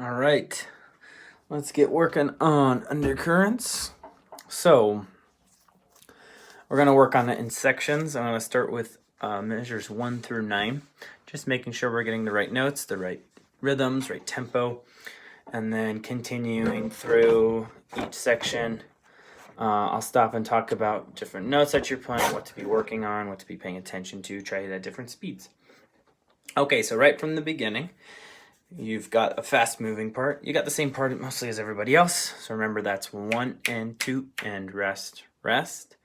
All right, let's get working on undercurrents. So we're going to work on it in sections. I'm going to start with measures 1 through 9, just making sure we're getting the right notes, the right rhythms, right tempo, and then continuing through each section. I'll stop and talk about different notes that you're playing, what to be working on, what to be paying attention to, try it at different speeds. Okay, so right from the beginning, you've got a fast moving part. You got the same part mostly as everybody else. So remember, that's 1 and 2 and rest, rest.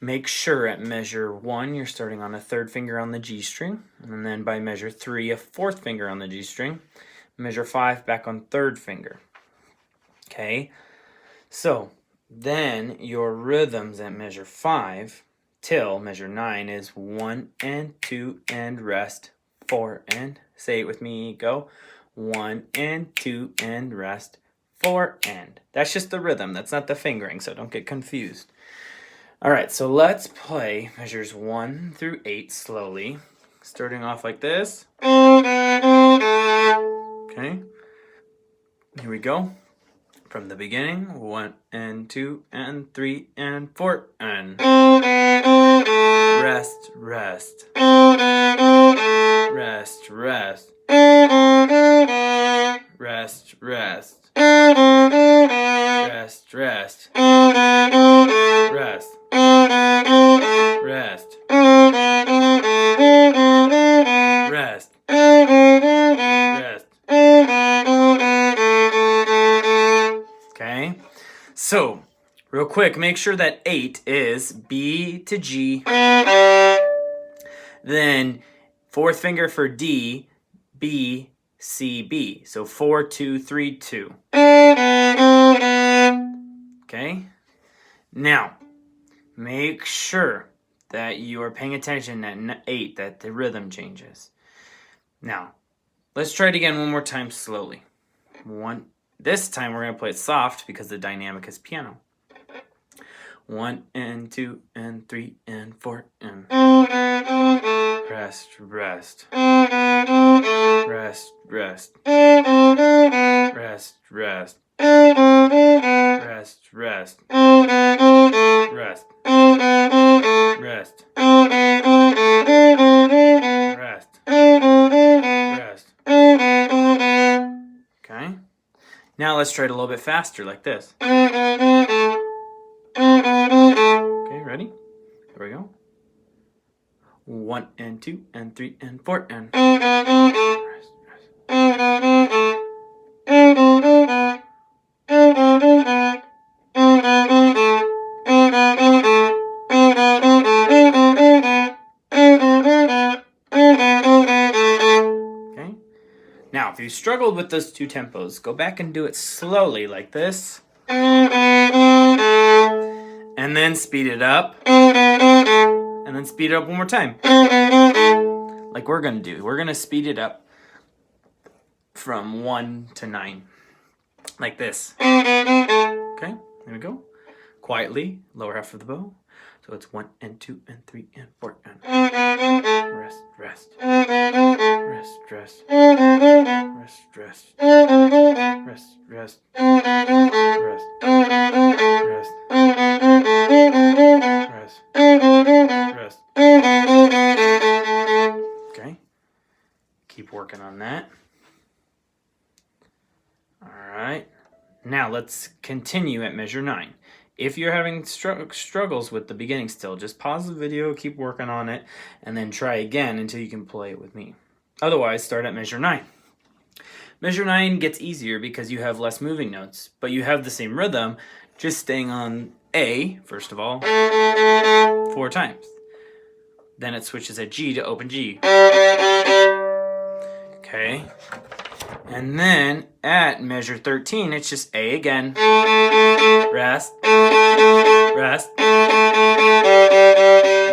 Make sure at measure 1 you're starting on a 3rd finger on the G string, and then by measure 3 a 4th finger on the G string. Measure 5 back on 3rd finger. Okay, so then your rhythms at measure 5 till measure 9 is 1 and 2 and rest, 4 and, say it with me, go. 1 and 2 and rest, 4 and. That's just the rhythm, that's not the fingering, so don't get confused. All right, so let's play measures 1 through 8 slowly, starting off like this. Okay, here we go. From the beginning, 1 and 2 and 3 and 4 and. Rest, rest. Rest, rest. Rest, rest. Rest, rest. Rest. Rest. Rest. Rest. Okay, so real quick, make sure that 8 is B to G, then 4th finger for D, B, C, B. So 4, 2, 3, 2. Okay, now make sure that you are paying attention at 8, that the rhythm changes. Now, let's try it again one more time slowly. This time we're going to play it soft because the dynamic is piano. 1 and 2 and 3 and 4 and. Rest, rest. Rest, rest. Rest, rest. Rest, rest. Rest. Rest. Rest. Rest. Okay. Now let's try it a little bit faster, like this. Okay, ready? Here we go. 1 and 2 and 3 and 4 and. Rest, rest. Okay. Now, if you struggled with those two tempos, go back and do it slowly, like this. And then speed it up. And then speed it up one more time. Like we're going to do. We're going to speed it up from 1 to 9. Like this. Okay, there we go. Quietly, lower half of the bow. So it's 1 and 2 and 3 and 4 and. Rest, rest. Rest, rest. Rest, rest. Rest, rest. Rest. Rest. Rest. Rest. Okay. Keep working on that. All right. Now let's continue at measure 9. If you're having struggles with the beginning still, just pause the video, keep working on it, and then try again until you can play it with me. Otherwise, start at measure 9. Measure 9 gets easier because you have less moving notes, but you have the same rhythm, just staying on A, first of all, 4 times. Then it switches at G to open G. Okay. And then at measure 13, it's just A again. Rest. Rest.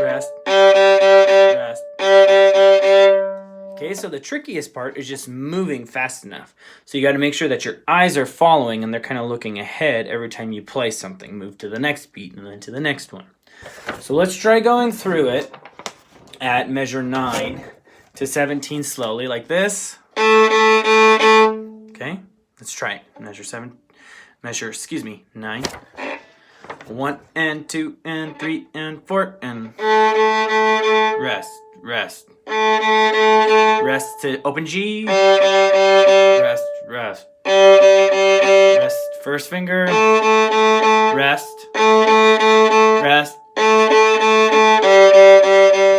Rest. Rest. Okay, so the trickiest part is just moving fast enough. So you got to make sure that your eyes are following and they're kind of looking ahead every time you play something. Move to the next beat and then to the next one. So let's try going through it at measure 9 to 17 slowly, like this. Okay, Let's try it. Measure 9. 1 and 2 and 3 and 4 and rest, rest. Rest to open G. Rest, rest. Rest first finger. Rest. Rest.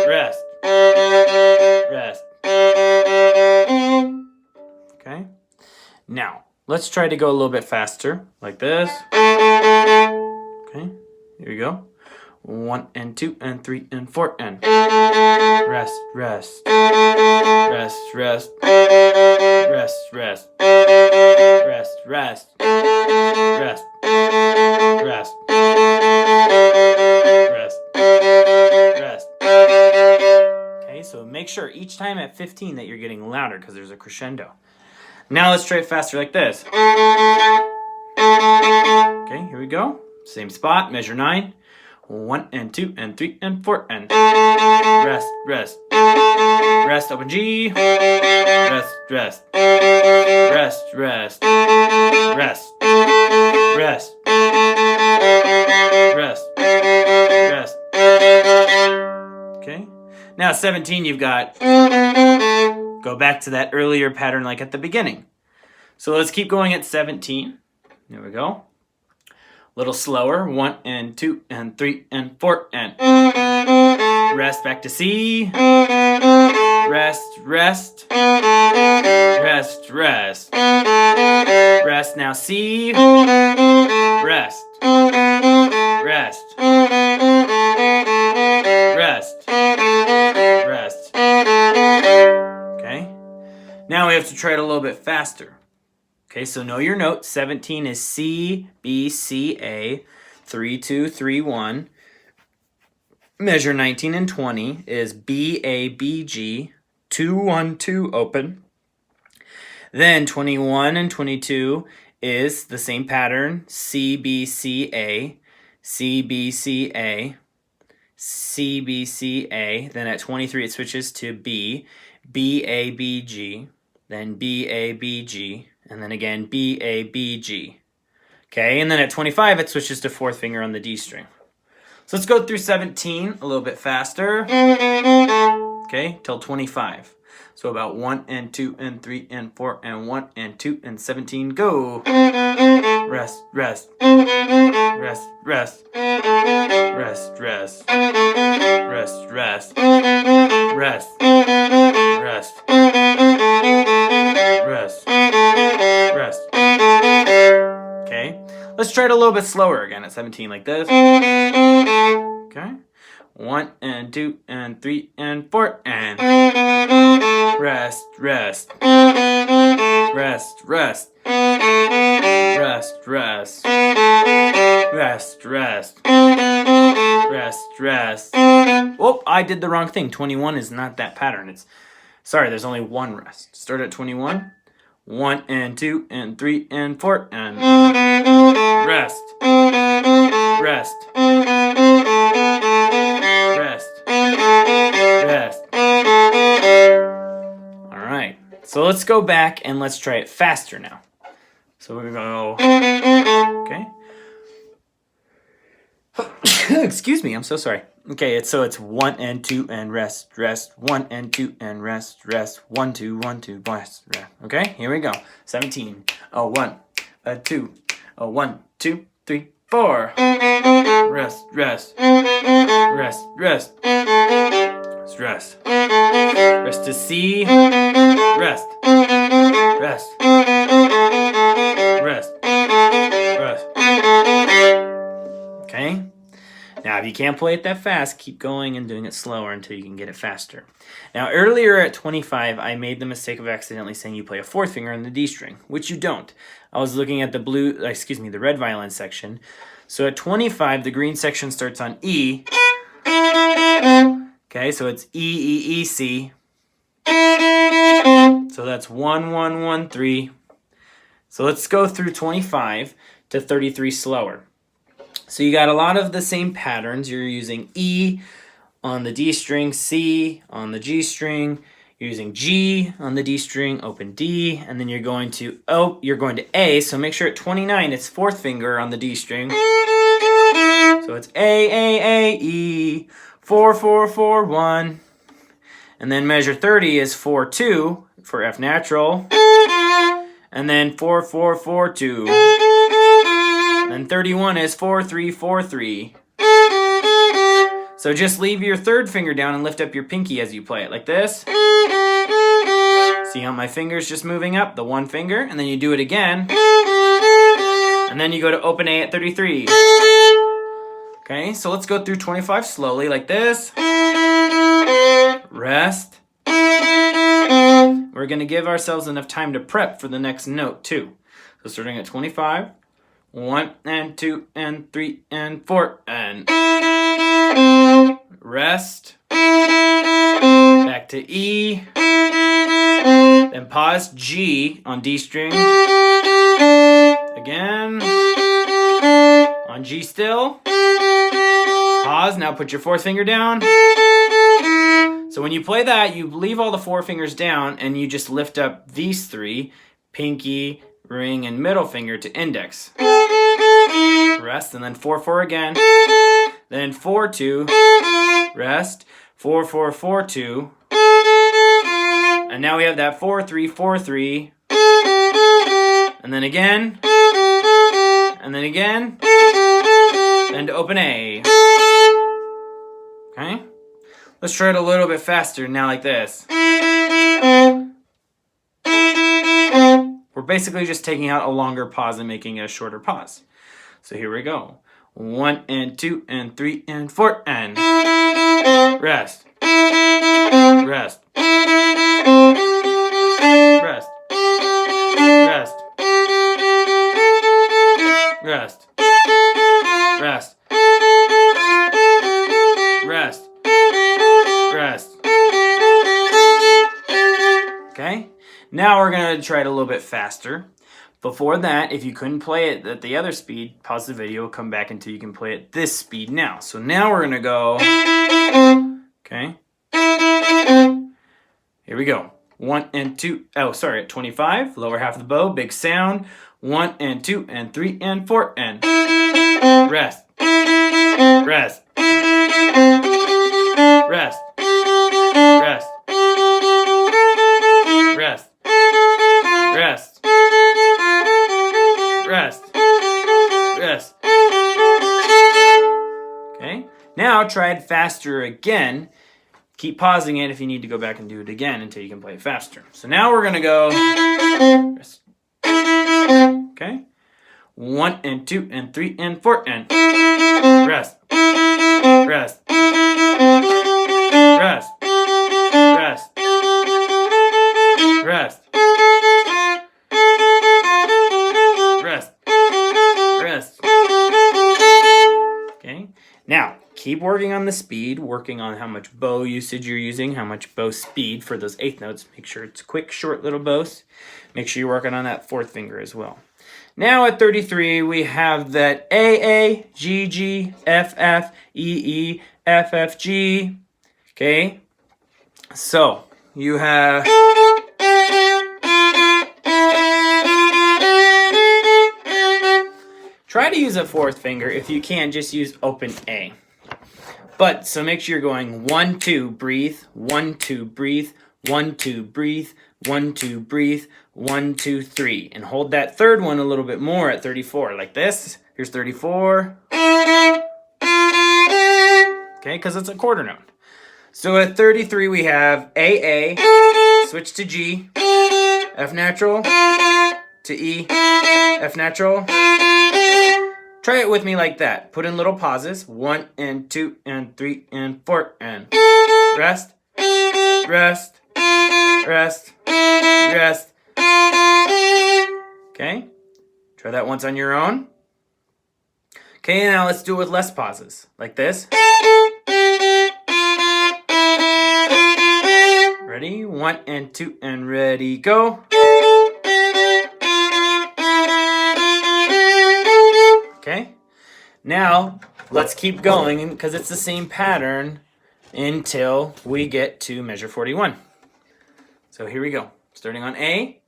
Rest. Rest. Okay. Now, let's try to go a little bit faster, like this. Okay, here we go. 1 and 2 and 3 and 4 and rest, rest. Rest, rest. Rest, rest. Rest, rest. Rest. Rest. Rest. Rest. Okay, so make sure each time at 15 that you're getting louder because there's a crescendo. Now let's try it faster like this. Okay, here we go. Same spot, measure 9. 1 and 2 and 3 and 4 and rest, rest. Rest, open G. Rest, rest. Rest, rest. Rest. Rest. Rest. Rest. Okay. Now 17 you've got go back to that earlier pattern like at the beginning. So let's keep going at 17. There we go. A little slower. 1 and 2 and 3 and 4 and rest back to C. Rest, rest. Rest, rest. Rest now C. Rest. Rest. Rest. Rest. Okay. Now we have to try it a little bit faster. Okay, so know your note. 17 is C, B, C, A. 3, 2, 3, 1. Measure 19 and 20 is B, A, B, G. 2, 1, 2, open. Then 21 and 22 is the same pattern. C, B, C, A. C, B, C, A. C, B, C, A. Then at 23 it switches to B. B, A, B, G. Then B, A, B, G. And then again, B, A, B, G. Okay, and then at 25, it switches to fourth finger on the D string. So let's go through 17 a little bit faster. Okay, till 25. So about 1 and 2 and 3 and 4 and 1 and 2 and 17, go. Rest, rest. Rest, rest. Rest, rest. Rest, rest. Rest. Rest. Rest. Rest. Okay, let's try it a little bit slower again at 17 like this. Okay, 1 and 2 and 3 and 4 and rest, rest. Rest, rest. Rest, rest. Rest, rest. Rest, rest. Oh, I did the wrong thing. 21 is not that pattern. Sorry, there's only one rest. Start at 21. 1 and 2 and 3 and 4 and rest. Rest. Rest. Rest. All right. So let's go back and let's try it faster now. So we're going to go. Okay. Excuse me, I'm so sorry. Okay, it's 1 and 2 and rest, rest. 1 and 2 and rest, rest. 1, 2, 1, 2, rest, rest. Okay, here we go. 17. 1, 2, 1, 2, 3, 4. Rest, rest. Rest, rest. Rest. Rest to C. Rest. Rest. Rest. Rest. Okay. Now, if you can't play it that fast, keep going and doing it slower until you can get it faster. Now, earlier at 25, I made the mistake of accidentally saying you play a fourth finger on the D string, which you don't. I was looking at the red violin section. So at 25, the green section starts on E. Okay, so it's E, E, E, C. So that's 1, 1, 1, 3. So let's go through 25 to 33 slower. So you got a lot of the same patterns. You're using E on the D string, C on the G string. You're using G on the D string, open D, and then you're going to A, so make sure at 29 it's fourth finger on the D string. So it's A, E, 4, 4, 4, 1. And then measure 30 is 4, 2 for F natural. And then 4, 4, 4, 2. And 31 is 4, 3, 4, 3. So just leave your third finger down and lift up your pinky as you play it, like this. See how my finger's just moving up, the one finger, and then you do it again. And then you go to open A at 33. Okay, so let's go through 25 slowly, like this. Rest. We're gonna give ourselves enough time to prep for the next note too. So starting at 25, 1 and 2 and 3 and 4 and rest. Back to E. Then pause, G on D string. Again. On G still. Pause, now put your fourth finger down. So when you play that, you leave all the four fingers down and you just lift up these three, pinky, ring, and middle finger to index. Rest, and then 4, 4 again. Then 4, 2, rest, 4, 4, 4, 2. And now we have that 4, 3, 4, 3. And then again. And then again. And open A. Okay? Let's try it a little bit faster now, like this. We're basically just taking out a longer pause and making it a shorter pause. So here we go. 1 and 2 and 3 and 4 and rest. Rest. Rest. Rest. Rest. Rest. Rest. Rest. Okay? Now we're going to try it a little bit faster. Before that, if you couldn't play it at the other speed, pause the video, come back until you can play it this speed now. So now we're going to go, okay? Here we go. 1 and 2, at 25, lower half of the bow, big sound. 1 and 2 and 3 and 4 and rest. Rest. Rest. Rest. Rest. Rest. Rest. Rest. Okay, now try it faster again. Keep pausing it if you need to go back and do it again until you can play it faster. So now we're going to go. Rest. Okay, 1 and 2 and 3 and 4 and rest. Rest. Rest. Rest. Rest. Rest. Rest. Okay. Now, keep working on the speed, working on how much bow usage you're using, how much bow speed for those eighth notes. Make sure it's quick, short little bows. Make sure you're working on that fourth finger as well. Now at 33, we have that A, G, G, F, F, E, F, F, G. Okay. So, you have... Try to use a fourth finger. If you can, just use open A. But, so make sure you're going 1, 2, breathe, 1, 2, breathe, 1, 2, breathe, 1, 2, breathe, 1, 2, 3. And hold that third one a little bit more at 34, like this. Here's 34. Okay, because it's a quarter note. So at 33 we have A, switch to G, F natural, to E, F natural. Try it with me like that. Put in little pauses. 1 and 2 and 3 and 4 and rest, rest, rest, rest. Okay? Try that once on your own. Okay, now let's do it with less pauses. Like this. Ready? 1 and 2 and ready, go. Okay? Now, let's keep going because it's the same pattern until we get to measure 41. So here we go. Starting on A.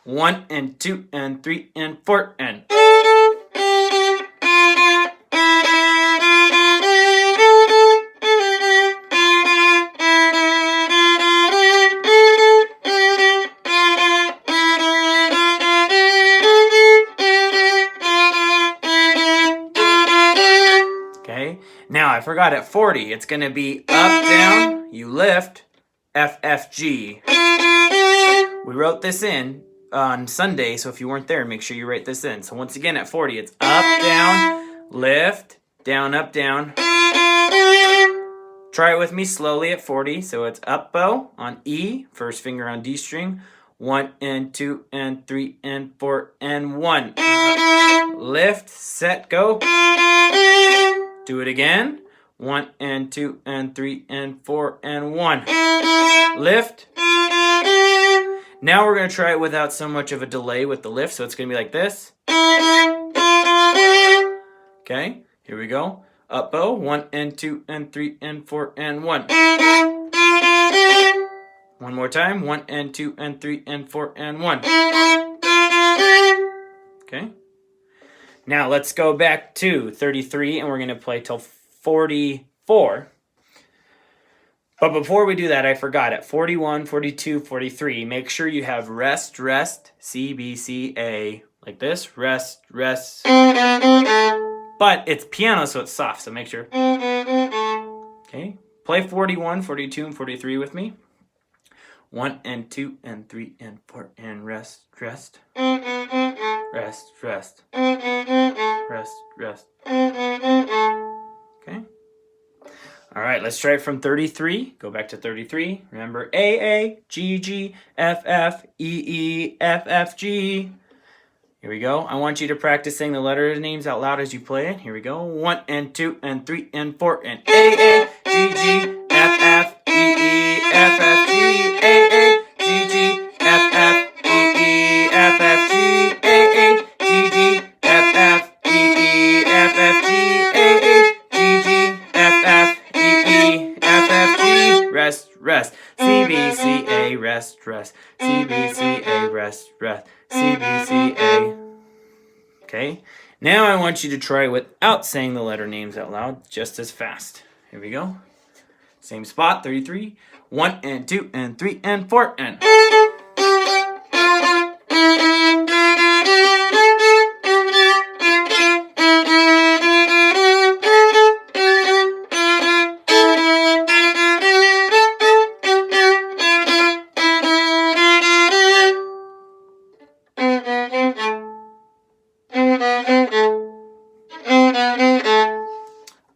1 and 2 and 3 and 4 and. Okay, now I forgot at 40, it's going to be up, down, you lift, F, F, G. We wrote this in on Sunday, so if you weren't there, make sure you write this in. So once again, at 40, it's up, down, lift, down, up, down. Try it with me slowly at 40. So it's up bow on E, first finger on D string. 1 and 2 and 3 and 4 and 1. Lift, set, go. Do it again. 1 and 2 and 3 and 4 and 1. Lift. Now we're going to try it without so much of a delay with the lift. So it's going to be like this. Okay, here we go. Up bow. 1 and 2 and 3 and 4 and 1. One more time. 1 and 2 and 3 and 4 and 1. Okay. Now let's go back to 33 and we're going to play till 44. But before we do that, I forgot at 41, 42, 43, make sure you have rest, rest, C, B, C, A, like this, rest, rest. But it's piano, so it's soft, so make sure. Okay, play 41, 42, and 43 with me. 1 and 2 and 3 and 4 and rest, rest. Rest, rest. Rest, rest. Okay. All right, let's try it from 33. Go back to 33. Remember A, A, G, G, F, F, E, E, F, F, G. Here we go. I want you to practice saying the letter names out loud as you play it. Here we go. 1 and 2 and 3 and 4 and A, A, G, G, F, F, E, E, F, F, G, A, A, G, G, F, F, E, E, F, F, G, A, A, G, G, F, F, E, E, F, F, G, A, A, G, G, F, F, E, E, F, F, G. Rest, rest. C, B, C, A, rest, rest. C, B, C, A, rest, rest. C, B, C, A. Okay, now I want you to try without saying the letter names out loud, just as fast. Here we go. Same spot, 33. 1 and 2 and 3 and 4 and.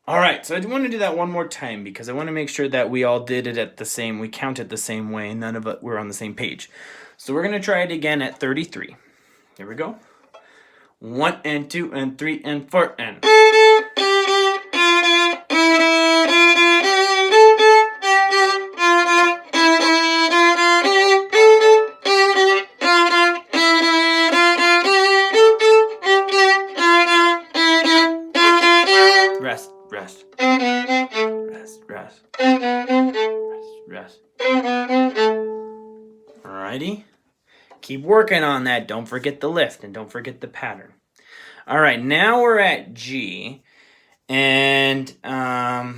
All right, so I want to do that one more time because I want to make sure that we all did it we counted the same way, and none of it were on the same page. So we're going to try it again at 33. Here we go. 1 and 2 and 3 and 4 and. Rest, rest. Rest, rest. Rest, rest. Alrighty. Keep working on that. Don't forget the lift and don't forget the pattern. All right, now we're at G. And now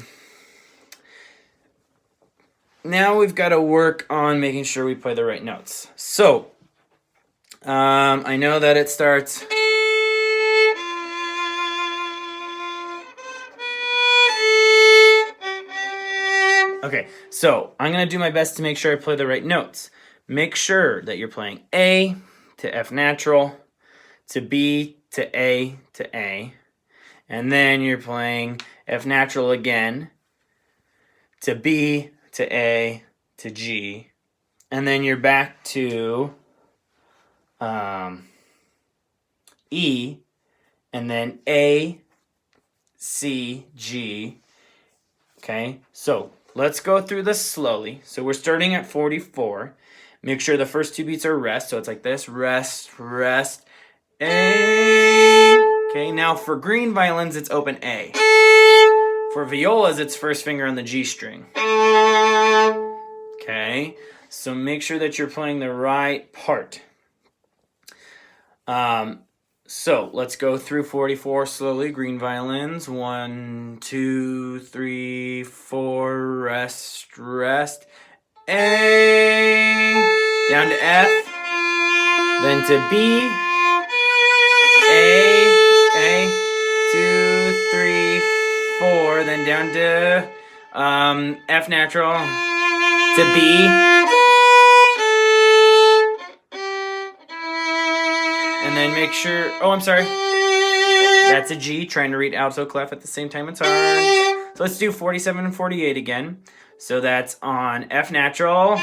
we've got to work on making sure we play the right notes. So, I know that it starts... Okay, so I'm going to do my best to make sure I play the right notes. Make sure that you're playing A to F natural, to B to A, and then you're playing F natural again, to B to A to G, and then you're back to E, and then A, C, G. Okay, so let's go through this slowly. So we're starting at 44. Make sure the first two beats are rest. So it's like this. Rest, rest, A. Okay, now for green violins, it's open A. For violas, it's first finger on the G string. Okay, So make sure that you're playing the right part. So let's go through 44 slowly. Green violins. 1, 2, 3, 4. Rest, rest. A. Down to F. Then to B. A. 2, 3, 4. Then down to F natural. To B. And then make sure, oh, I'm sorry. That's a G, trying to read alto clef at the same time, it's hard. So let's do 47 and 48 again. So that's on F natural.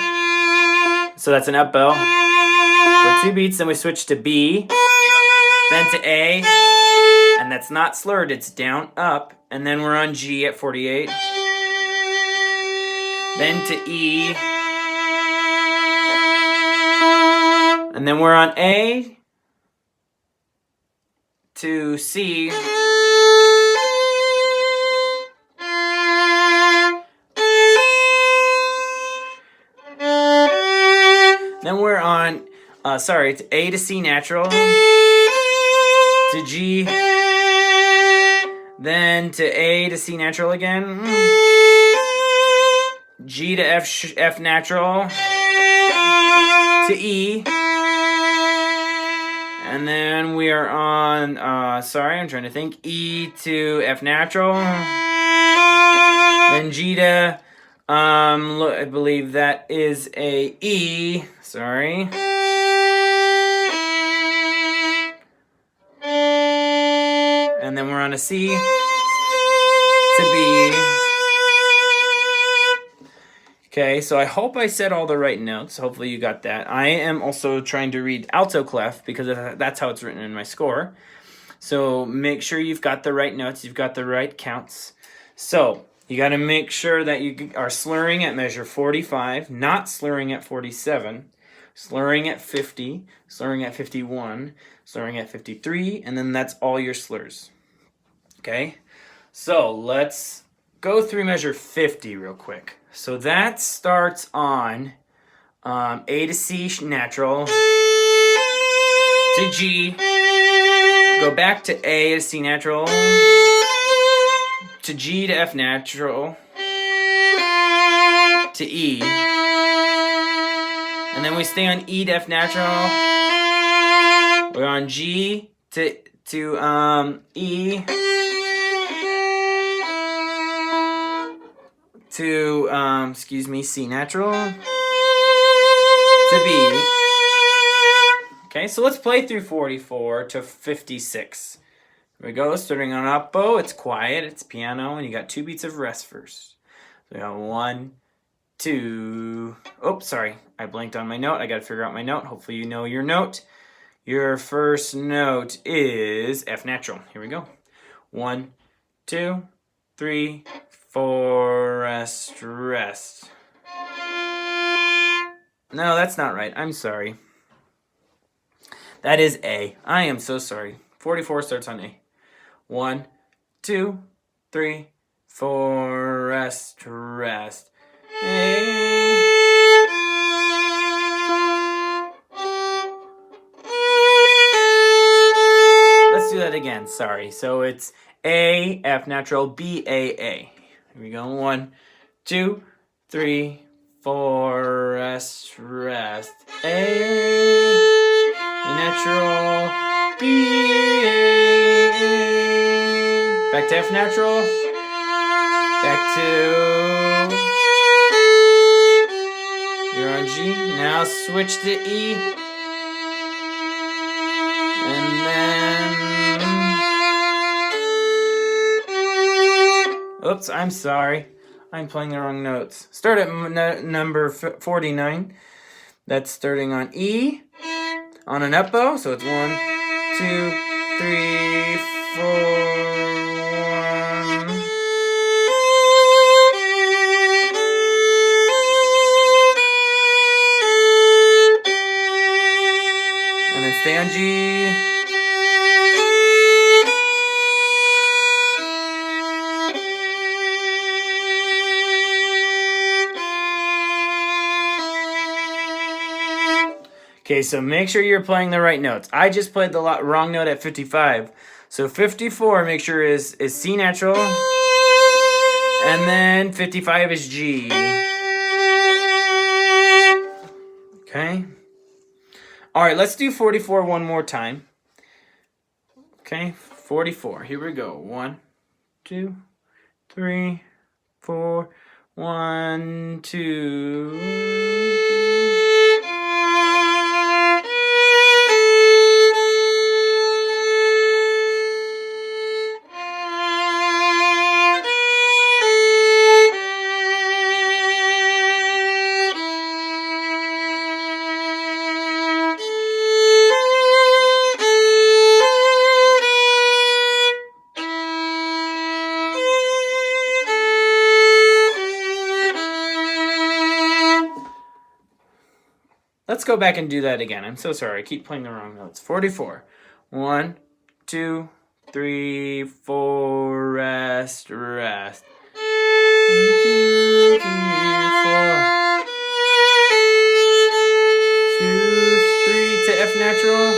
So that's an up bow. For 2 beats, then we switch to B, then to A, and that's not slurred, it's down, up, and then we're on G at 48. Then to E, and then we're on A, to C, then we're on, to A to C natural, to G, then to A to C natural again, G to F natural, to E, and then we are on, I'm trying to think, E to F natural, then G to, I believe that is a E, sorry. And then we're on a C to B. Okay, so I hope I said all the right notes. Hopefully you got that. I am also trying to read alto clef because that's how it's written in my score. So make sure you've got the right notes, you've got the right counts. So you got to make sure that you are slurring at measure 45, not slurring at 47, slurring at 50, slurring at 51, slurring at 53, and then that's all your slurs. Okay, so let's go through measure 50 real quick. So that starts on A to C natural, to G, go back to A to C natural, to G to F natural, to E, and then we stay on E to F natural, we're on G to E, to, C natural, to B. Okay, so let's play through 44 to 56. Here we go, starting on up bow, it's quiet, it's piano, and you got 2 beats of rest first. So we got 1, 2, oops, sorry, I blanked on my note, I gotta figure out my note, hopefully you know your note. Your first note is F natural, here we go. 1, 2, 3, 4, rest, rest. No, that's not right. I'm sorry. That is A. I am so sorry. 44 starts on A. 1, 2, 3, 4, rest, rest. A. Let's do that again. Sorry. So it's A, F natural, B, A, A. Here we go. 1, 2, 3, 4, rest, rest. A natural, B, A. Back to F natural. Back to, you're on G. Now switch to E. And then, oops, I'm sorry. I'm playing the wrong notes. Start at number 49. That's starting on E, on an up bow. So it's 1, 2, 3, 4, 1. And then stay on G. Okay, so make sure you're playing the right notes. I just played the wrong note at 55. So 54, make sure is C natural. And then 55 is G. Okay. All right, let's do 44 one more time. Okay, 44. Here we go. 1, 2, 3, 4. 1, 2, 3. Let's go back and do that again. I'm so sorry. I keep playing the wrong notes. 44. 1, 2, 3, 4. Rest, rest. 1, 2, 3, 4. 2, 3 to F natural.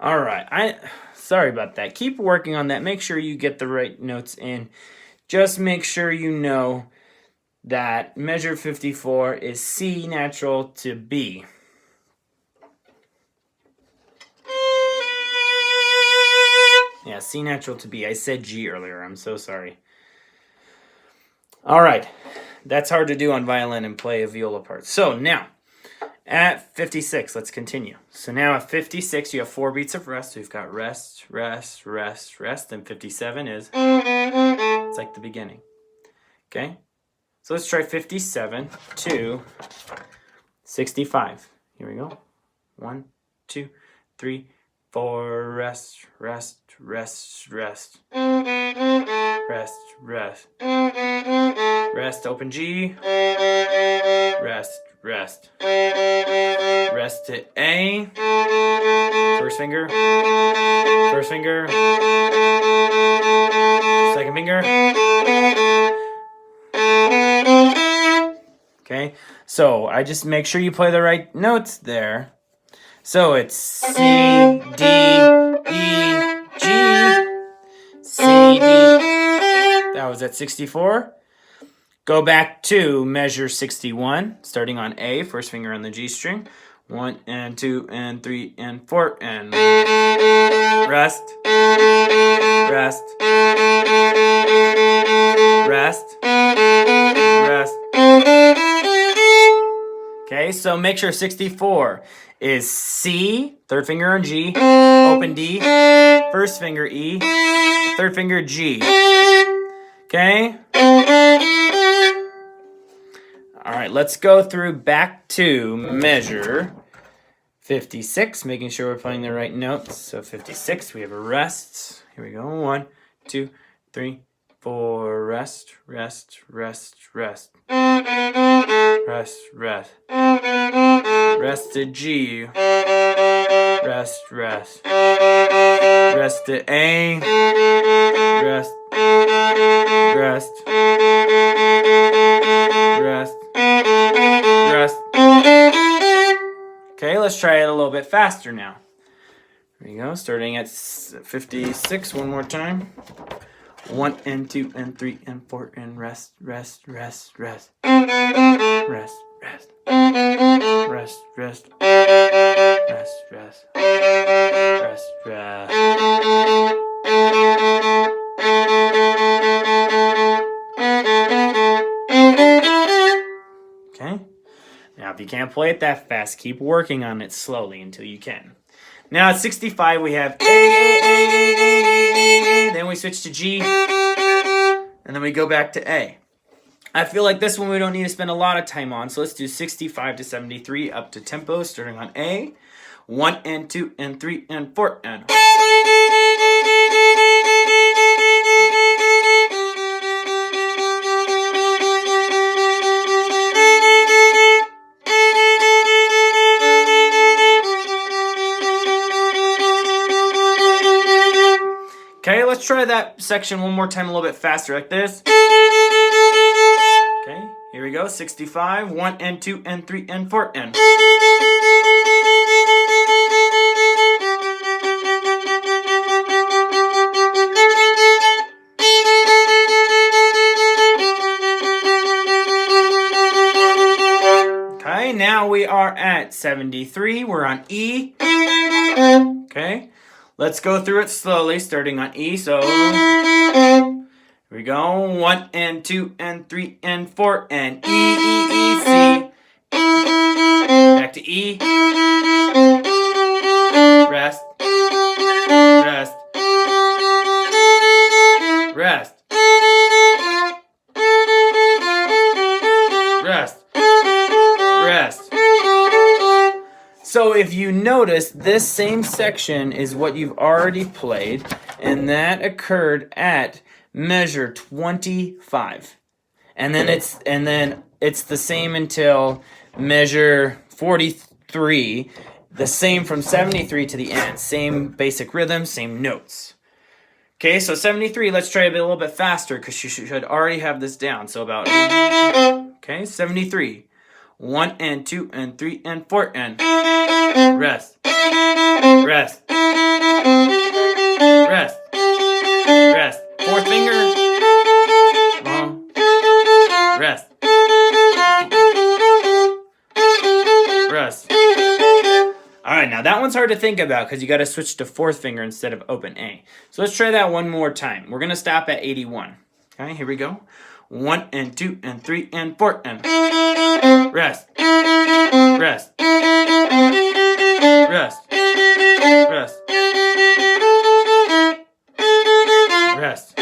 All right, sorry about that. Keep working on that. Make sure you get the right notes in. Just make sure you know that measure 54 is C natural to B. Yeah, C natural to B. I said G earlier. I'm so sorry. All right, that's hard to do on violin and play a viola part. So now, at 56, let's continue. So now at 56, you have 4 beats of rest. So you've got rest, rest, rest, rest. And 57 is, it's like the beginning. Okay? So let's try 57 to 65. Here we go. 1, 2, 3, 4. Rest, rest, rest, rest. Rest, rest. Rest, open G. Rest, rest. Rest to A. First finger. First finger. Second finger. Okay, so I just make sure you play the right notes there. So it's C, D, E, G. C, D. That was at 64. Go back to measure 61, starting on A, first finger on the G string. 1 and 2 and 3 and 4 and rest, rest, rest, rest. Okay, so make sure 64 is C, third finger on G, open D, first finger E, third finger G. Okay? All right, let's go through back to measure 56, making sure we're playing the right notes. So 56, we have a rest. Here we go. 1, 2, 3, 4. Rest, rest, rest, rest. Rest, rest. Rest to G. Rest, rest. Rest to A. Rest, rest. Rest, rest. Okay, let's try it a little bit faster now. Here we go, starting at 56 one more time. 1 and 2 and 3 and 4 and rest, rest, rest, rest. Rest, rest. Rest, rest. Rest, rest. Rest, rest. Okay. Now, if you can't play it that fast, keep working on it slowly until you can. Now, at 65, we have A, A, A, A, A, A, A. Then we switch to G. And then we go back to A. I feel like this one we don't need to spend a lot of time on, so let's do 65 to 73 up to tempo, starting on A. 1 and 2 and 3 and 4 and. Okay, let's try that section one more time a little bit faster, like this. Okay, here we go. 65, 1 and 2 and 3 and 4 and. Okay, now we are at 73. We're on E. Okay, let's go through it slowly, starting on E. So here we go. 1 and 2 and 3 and 4 and E, E, E, C. Back to E. Rest. Rest. Rest. Rest. Rest. So if you notice, this same section is what you've already played, and that occurred at measure 25. And then it's the same until measure 43, the same from 73 to the end. Same basic rhythm, same notes. Okay, so 73, let's try a little bit faster because you should already have this down. So about, okay, 73. 1 and 2 and 3 and 4 and. Rest. Rest. Rest. Rest. Fourth finger. Rest. Rest. Alright, now that one's hard to think about because you got to switch to fourth finger instead of open A. So let's try that one more time. We're going to stop at 81. Okay, here we go. 1 and 2 and 3 and 4 and. Rest. Rest. Rest. Rest. Rest.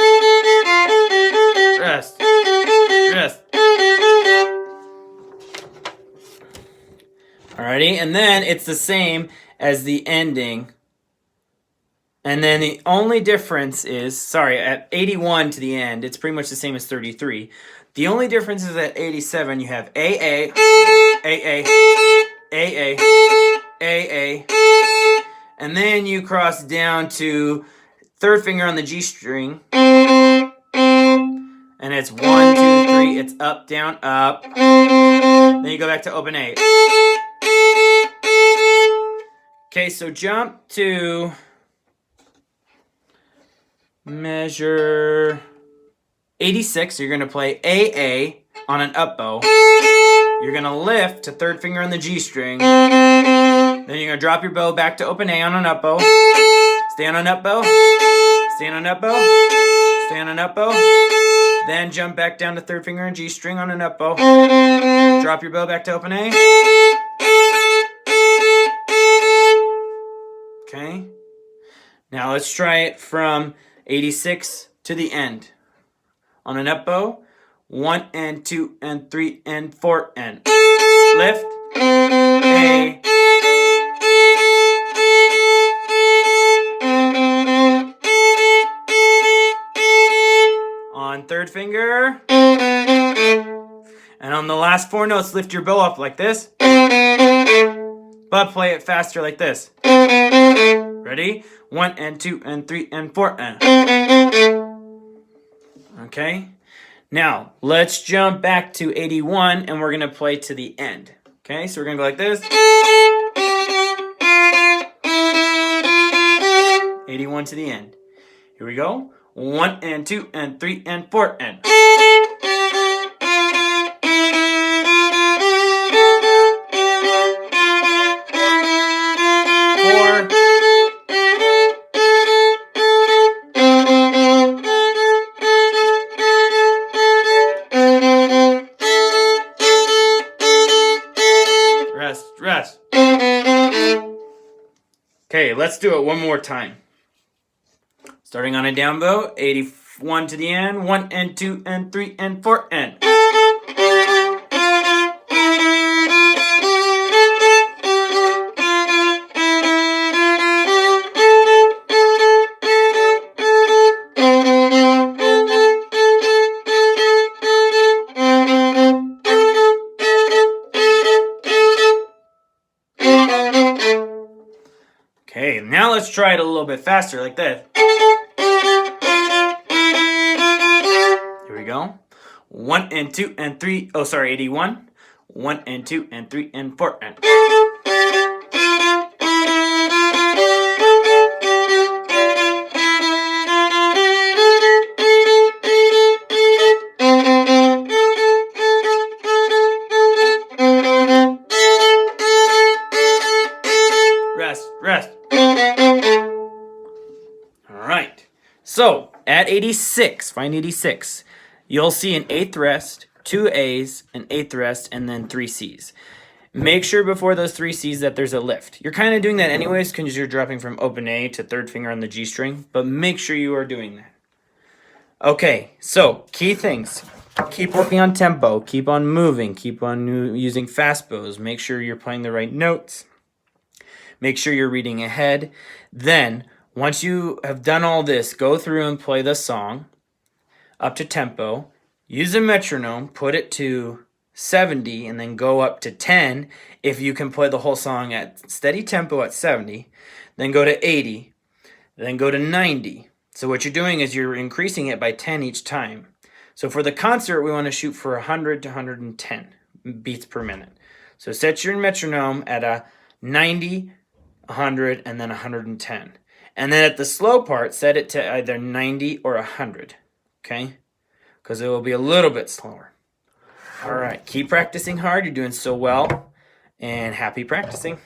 Rest. Rest. Alrighty, and then it's the same as the ending. And then the only difference is, sorry, at 81 to the end, it's pretty much the same as 33. The only difference is at 87, you have AA, AA, AA, AA, and then you cross down to third finger on the G string, and it's 1, 2, 3, it's up, down, up. Then you go back to open A. Okay, so jump to measure 86. So you're going to play AA on an up bow. You're going to lift to third finger on the G string. Then you're going to drop your bow back to open A on an up bow. Stay on an up bow. Stay on an up bow. Stay on an up bow. Then jump back down to third finger and G string on an up bow. Drop your bow back to open A. Okay. Now let's try it from 86 to the end. On an up bow, 1 and 2 and 3 and 4 and. Lift. A. On third finger. And on the last 4 notes, lift your bow up like this. But play it faster like this. Ready? 1 and 2 and 3 and 4 and. Okay? Now, let's jump back to 81 and we're going to play to the end. Okay? So we're going to go like this. 81 to the end. Here we go. 1 and 2 and 3 and 4 and. 4. Rest. Okay, let's do it one more time. Starting on a down bow, 81 to the end, 1 and 2 and 3 and 4 and. Okay, now let's try it a little bit faster like this. Here we go. 1 and 2 and 3. Oh, sorry, 81. 1 and 2 and 3 and 4 and. Rest, rest. All right. So at 86, find 86. You'll see an eighth rest, 2 A's, an eighth rest, and then 3 C's. Make sure before those 3 C's that there's a lift. You're kind of doing that anyways because you're dropping from open A to third finger on the G string, but make sure you are doing that. Okay, so key things. Keep working on tempo, keep on moving, keep on using fast bows, make sure you're playing the right notes, make sure you're reading ahead. Then, once you have done all this, go through and play the song up to tempo, use a metronome, put it to 70, and then go up to 10 if you can play the whole song at steady tempo at 70, then go to 80, then go to 90. So what you're doing is you're increasing it by 10 each time. So for the concert, we want to shoot for 100 to 110 beats per minute. So set your metronome at a 90, 100, and then 110. And then at the slow part, set it to either 90 or 100, okay? Because it will be a little bit slower. All right, keep practicing hard. You're doing so well, and happy practicing.